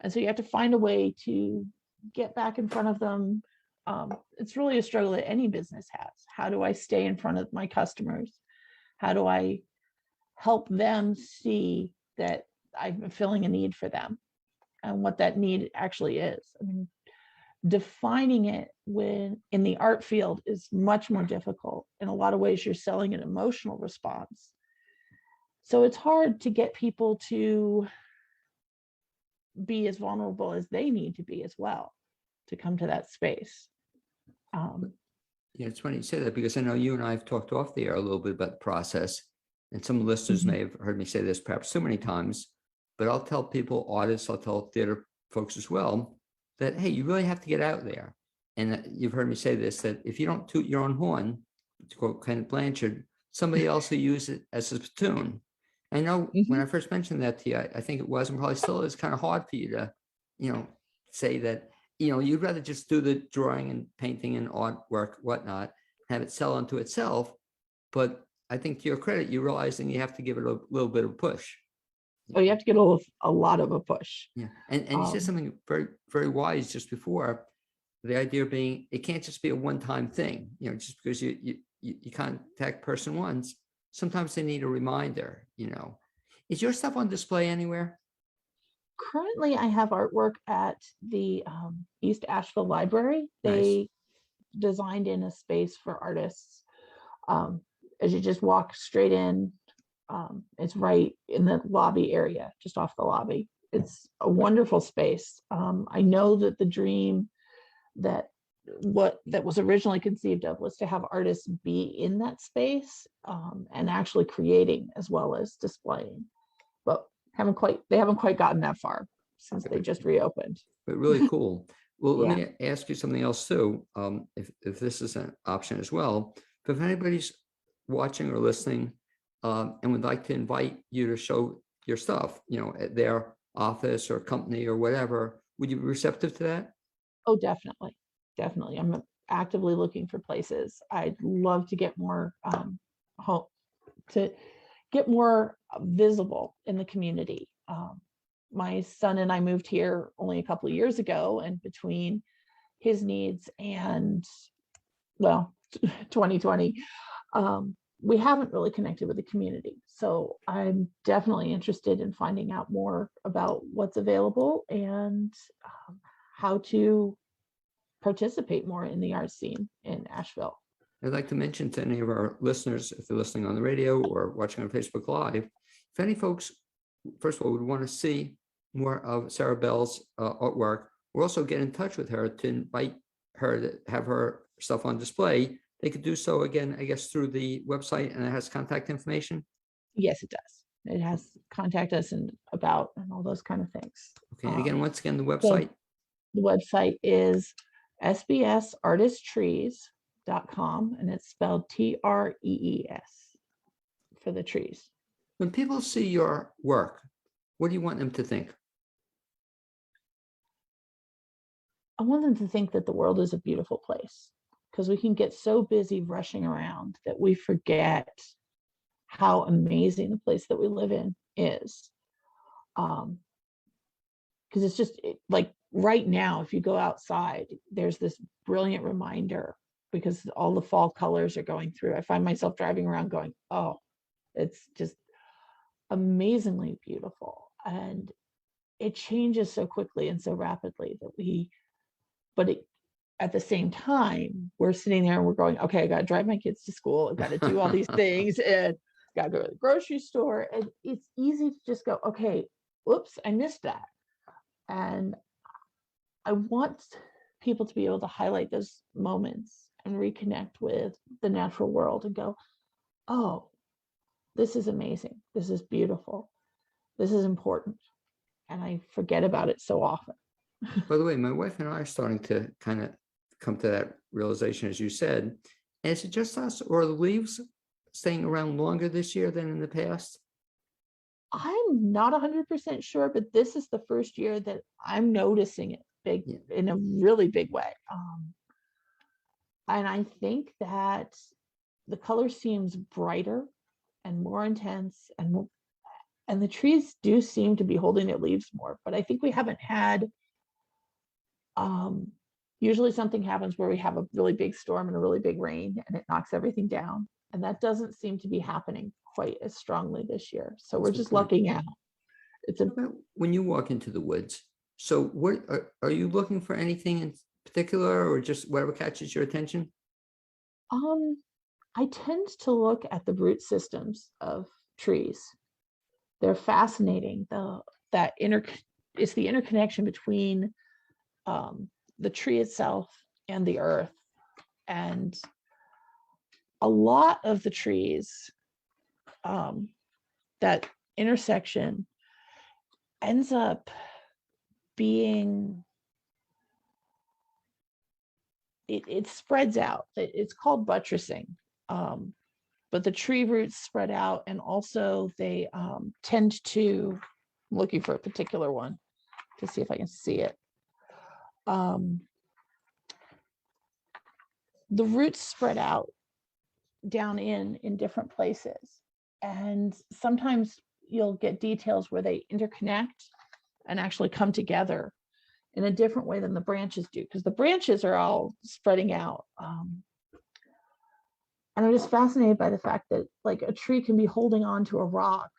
And so you have to find a way to get back in front of them. It's really a struggle that any business has. How do I stay in front of my customers? How do I help them see that I'm filling a need for them and what that need actually is? I mean, defining it in the art field is much more difficult. In a lot of ways, you're selling an emotional response. So it's hard to get people to be as vulnerable as they need to be as well to come to that space. Yeah, it's funny you say that, because I know you and I have talked off the air a little bit about the process, and some listeners may have heard me say this perhaps too many times, but I'll tell people, artists, I'll tell theater folks as well, that, hey, you really have to get out there. And you've heard me say this, that if you don't toot your own horn, to quote Kenneth Blanchard, somebody else will use it as a spittoon. I know when I first mentioned that to you, I think it was, and probably still is, kind of hard for you to, you know, say that, you know, you'd rather just do the drawing and painting and artwork, whatnot, have it sell unto itself. But I think to your credit, you're realizing you have to give it a little bit of a push. Oh, you have to get a lot of a push. Yeah. And you said something very, very wise just before, the idea being it can't just be a one-time thing, you know, just because you contact person once, sometimes they need a reminder, you know. Is your stuff on display anywhere? Currently, I have artwork at the East Asheville Library. They designed in a space for artists. As you just walk straight in, it's right in the lobby area, just off the lobby. It's a wonderful space. I know that the dream that was originally conceived of was to have artists be in that space and actually creating as well as displaying, but they haven't quite gotten that far since they just reopened. But really cool. Well, let me ask you something else too, if this is an option as well. But if anybody's watching or listening and would like to invite you to show your stuff, you know, at their office or company or whatever, would you be receptive to that? Oh, definitely. Definitely. I'm actively looking for places. I'd love to get more home, to get more visible in the community. My son and I moved here only a couple of years ago, and between his needs and, well, 2020, we haven't really connected with the community. So I'm definitely interested in finding out more about what's available and how to participate more in the art scene in Asheville. I'd like to mention to any of our listeners, if they're listening on the radio or watching on Facebook Live, if any folks, first of all, would want to see more of Sara Bell's artwork, or also get in touch with her to invite her to have her stuff on display, they could do so again, I guess, through the website, and it has contact information. Yes, it does. It has contact us and about and all those kind of things. Okay, again, once again, the So website. the website is sbsartisttrees.com, and it's spelled TREES for the trees. When people see your work, what do you want them to think? I want them to think that the world is a beautiful place, because we can get so busy rushing around that we forget how amazing the place that we live in is. Because it's just like right now, if you go outside, there's this brilliant reminder because all the fall colors are going through. I find myself driving around going, oh, it's just amazingly beautiful. And it changes so quickly and so rapidly that at the same time, we're sitting there and we're going, okay, I got to drive my kids to school. I've got to do all these things and got to go to the grocery store. And it's easy to just go, okay, whoops, I missed that. And I want people to be able to highlight those moments and reconnect with the natural world and go, oh, this is amazing. This is beautiful. This is important. And I forget about it so often. By the way, my wife and I are starting to kind of come to that realization, as you said. And is it just us, or are the leaves staying around longer this year than in the past? I'm not 100% sure, but this is the first year that I'm noticing it in a really big way. And I think that the color seems brighter and more intense, and the trees do seem to be holding their leaves more. But I think we haven't had. Usually something happens where we have a really big storm and a really big rain and it knocks everything down. And that doesn't seem to be happening quite as strongly this year. So we're just lucking out. When you walk into the woods, so what are you looking for anything in particular, or just whatever catches your attention? I tend to look at the root systems of trees. They're fascinating. It's the interconnection between the tree itself and the earth. And a lot of the trees, that intersection ends up being, it spreads out. It's called buttressing. But the tree roots spread out, and also they tend to, I'm looking for a particular one to see if I can see it. The roots spread out down in different places, and sometimes you'll get details where they interconnect and actually come together in a different way than the branches do, because the branches are all spreading out. And I'm just fascinated by the fact that like a tree can be holding on to a rock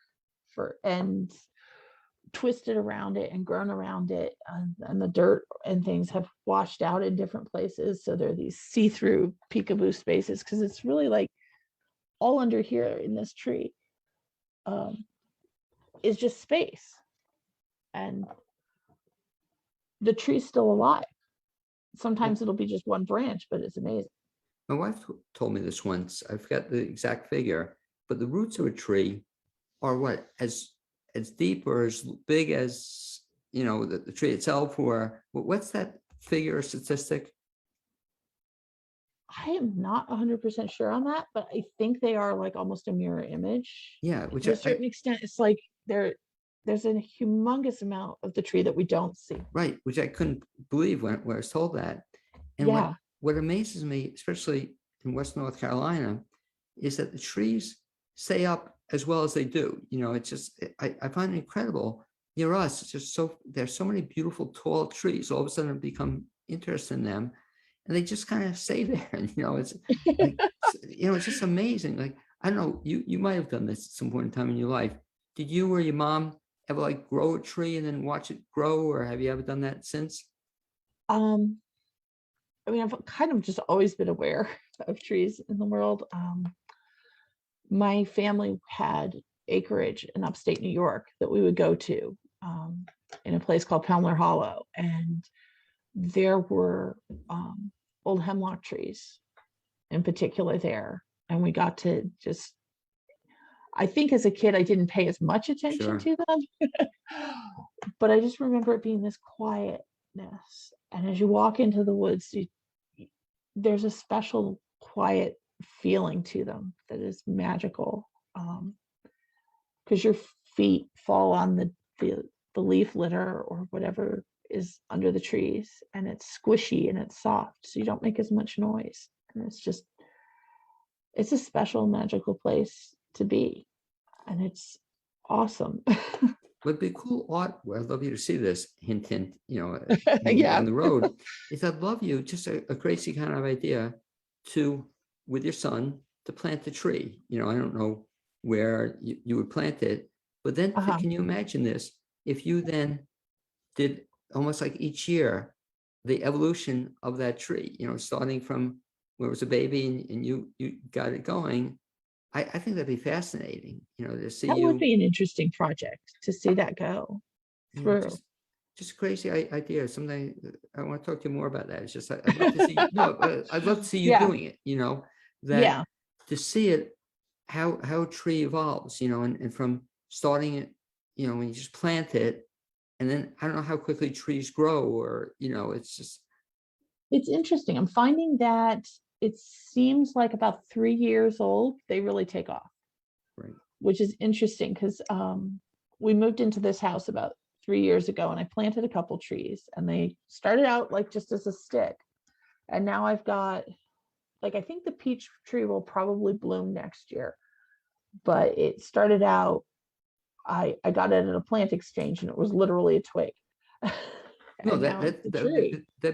and twisted around it and grown around it, and the dirt and things have washed out in different places. So there are these see-through peekaboo spaces, because it's really like all under here in this tree is just space, and the tree's still alive. Sometimes it'll be just one branch, but it's amazing. My wife told me this once. I forgot the exact figure, but the roots of a tree are what, as deep or as big as, you know, the tree itself, or what's that figure or statistic? I am not 100% sure on that, but I think they are like almost a mirror image. Yeah, which to a certain extent, it's like there's a humongous amount of the tree that we don't see. Right, which I couldn't believe when I was told that. And Yeah. what amazes me, especially in West North Carolina, is that the trees stay up as well as they do. You know, it's just, I find it incredible. Near us, it's just so, there's so many beautiful tall trees. All of a sudden I become interested in them, and they just kind of stay there. And, you know, it's like, you know, it's just amazing. Like, I don't know, you might have done this at some point in time in your life. Did you or your mom ever like grow a tree and then watch it grow, or have you ever done that since? I mean, I've kind of just always been aware of trees in the world. My family had acreage in upstate New York that we would go to in a place called Palmer Hollow, and there were old hemlock trees in particular there, and we got to just, I think as a kid I didn't pay as much attention to them, but I just remember it being this quietness, and as you walk into the woods, there's a special quiet feeling to them that is magical, because your feet fall on the leaf litter or whatever is under the trees, and it's squishy and it's soft, so you don't make as much noise, and it's a special magical place to be, and it's awesome. Would be cool art. Well, I'd love you to see this. Hint, hint. You know, Yeah. down the road. Is I'd love you, just a crazy kind of idea, to with your son to plant a tree. You know, I don't know where you would plant it, but then can you imagine this? If you then did almost like each year the evolution of that tree. You know, starting from where it was a baby and you got it going. I think that'd be fascinating, you know, to see That would be an interesting project to see that go through. Just a crazy idea. Someday I want to talk to you more about that. It's just, I'd love to see, no, I'd love to see you doing it, you know, that to see it, how a tree evolves, you know, and from starting it, you know, when you just plant it, and then I don't know how quickly trees grow, or, you know, it's just. It's interesting. I'm finding that it seems like about 3 years old, they really take off. Right. Which is interesting because we moved into this house about 3 years ago, and I planted a couple trees, and they started out like just as a stick. And now I've got, like, I think the peach tree will probably bloom next year, but it started out, I got it at a plant exchange, and it was literally a twig. No, that'd be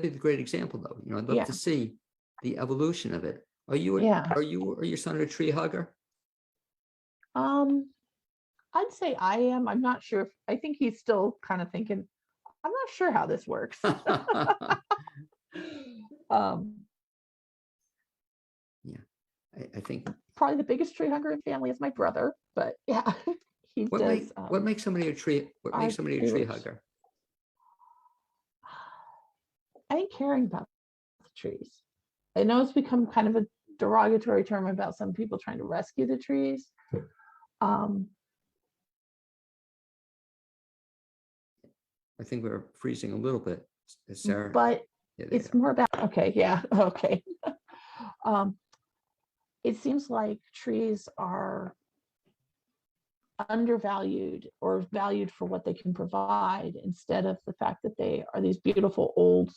the great example, though. You know, I'd love to see the evolution of it. Are you or your son a tree hugger? I'd say I am. I'm not sure. I think he's still kind of thinking, I'm not sure how this works. Yeah, I think probably the biggest tree hugger in family is my brother, but yeah, he does. What makes somebody a tree? What makes somebody a tree hugger? I think caring about the trees. I know it's become kind of a derogatory term about some people trying to rescue the trees. I think we're freezing a little bit, Sarah. But it's more about, okay. It seems like trees are undervalued or valued for what they can provide, instead of the fact that they are these beautiful old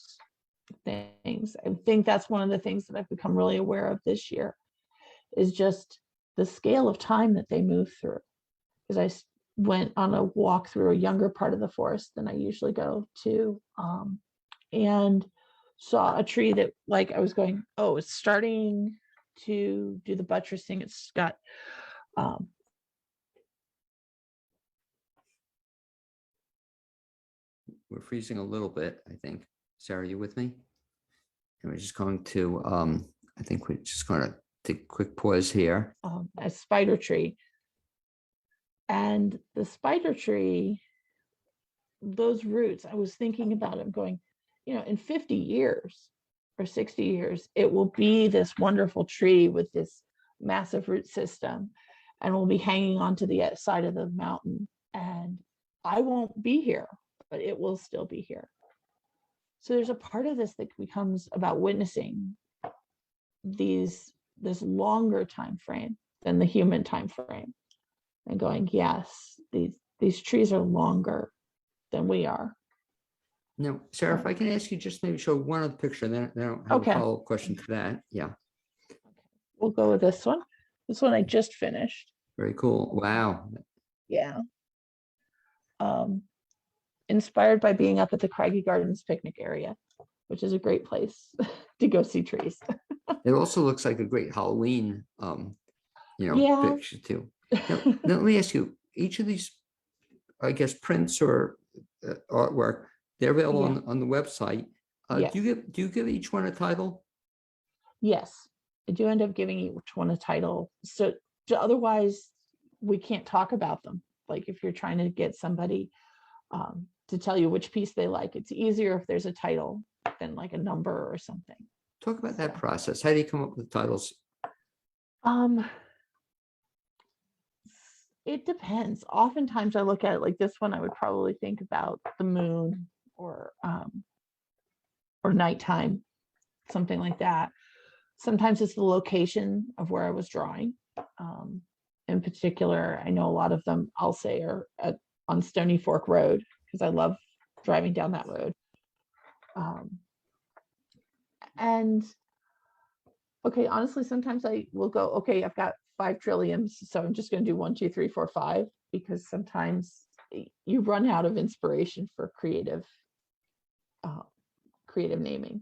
things. I think that's one of the things that I've become really aware of this year, is just the scale of time that they move through. Because I went on a walk through a younger part of the forest than I usually go to, and saw a tree that, like, I was going, oh, it's starting to do the buttressing. It's got we're freezing a little bit, I think. Sarah, are you with me? And we're just going to, I think we're just going to take a quick pause here. A spider tree. And the spider tree, those roots, I was thinking about it going, you know, in 50 years or 60 years, it will be this wonderful tree with this massive root system, and will be hanging onto the side of the mountain. And I won't be here, but it will still be here. So there's a part of this that becomes about witnessing this longer time frame than the human time frame, and going, yes, these trees are longer than we are. Now, Sarah, if I can ask you just maybe show one other picture, then I'll have Okay. a follow-up question to that. Yeah, We'll go with this one. This one I just finished. very cool. Wow. Yeah. Inspired by being up at the Craggy Gardens picnic area, which is a great place to go see trees. It also looks like a great Halloween, Yeah. picture too. Now, let me ask you, each of these, I guess, prints or artwork, they're available Yeah. on the website. Yes. Do you give each one a title? Yes, I do end up giving each one a title. So otherwise, we can't talk about them. Like if you're trying to get somebody to tell you which piece they like, it's easier if there's a title than like a number or something. Talk about that process. How do you come up with titles? It depends. Oftentimes I look at it like this one, I would probably think about the moon or nighttime, something like that. Sometimes it's the location of where I was drawing. In particular, I know a lot of them I'll say are on Stony Fork Road because I love driving down that road. And okay, honestly, sometimes I will go, okay, I've got 5 trilliums, so I'm just going to do 1, 2, 3, 4, 5, because sometimes you run out of inspiration for creative naming.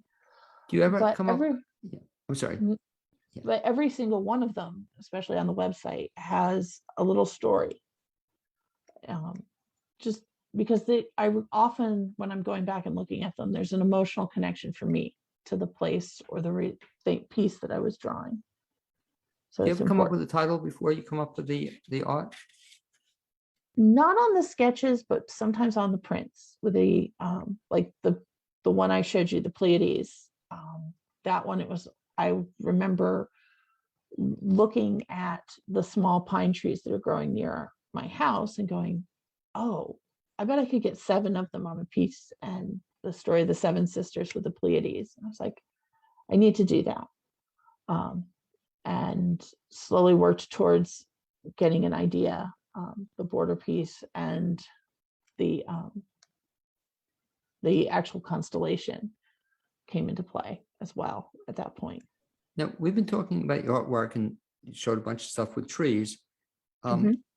Do you ever But come up? Yeah, I'm sorry. Yeah. But every single one of them, especially on the website, has a little story. Just because I often, when I'm going back and looking at them, there's an emotional connection for me to the place or the piece that I was drawing. So Do you it's ever come up important. with a title before you come up with the art? Not on the sketches, but sometimes on the prints with the like the one I showed you, the Pleiades. That one, I remember looking at the small pine trees that are growing near my house and going, oh, I bet I could get 7 of them on a piece, and the story of the 7 sisters with the Pleiades. And I was like, I need to do that. And slowly worked towards getting an idea, the border piece and the actual constellation came into play as well at that point. Now, we've been talking about your artwork and you showed a bunch of stuff with trees.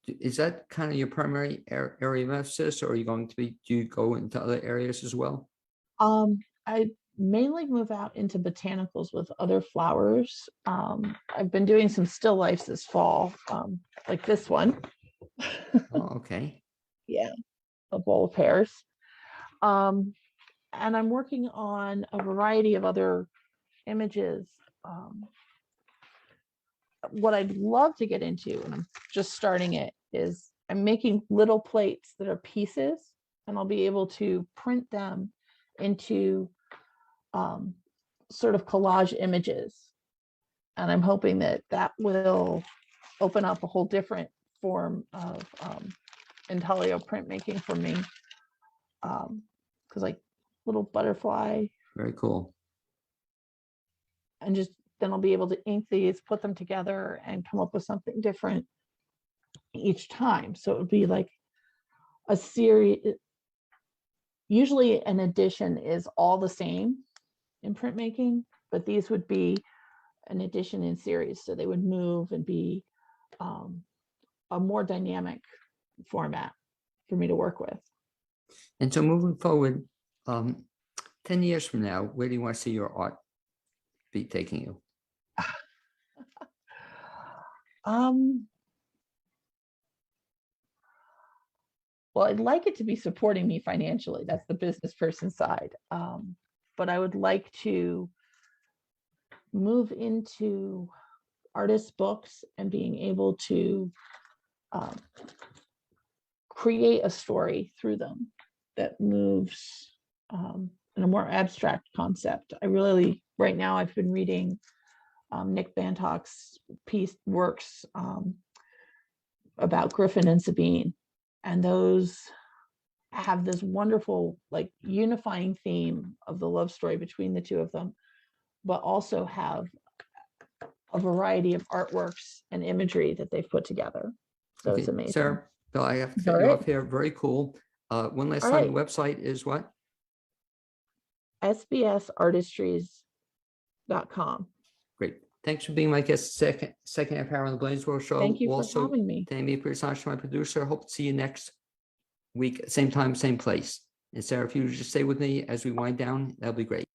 Is that kind of your primary area of emphasis, or are you going to do you go into other areas as well? I mainly move out into botanicals with other flowers. I've been doing some still lifes this fall, like this one. Oh, okay. Yeah, a bowl of pears. And I'm working on a variety of other images. What I'd love to get into, and I'm just starting it, is I'm making little plates that are pieces, and I'll be able to print them into sort of collage images. And I'm hoping that will open up a whole different form of intaglio printmaking for me. Because like little butterfly. Very cool. And just then I'll be able to ink these, put them together, and come up with something different each time. So it would be like a series. Usually an edition is all the same in printmaking, but these would be an edition in series. So they would move and be a more dynamic format for me to work with. And so moving forward, 10 years from now, where do you want to see your art be taking you? Well, I'd like it to be supporting me financially. That's the business person side. But I would like to move into artist books and being able to create a story through them that moves in a more abstract concept. Right now I've been reading Nick Bantock's works about Griffin and Sabine, and those have this wonderful like unifying theme of the love story between the two of them, but also have a variety of artworks and imagery that they've put together. So it's amazing. Sarah Bell, I have to cut you off here. Very cool. One last time, the website is what? sbsartistries.com. Great. Thanks for being my guest second half hour on the Blaine's World Show. Thank you for Also, having me. thank me for my producer. Hope to see you next week, same time, same place. And Sarah, if you would just stay with me as we wind down, that'll be great.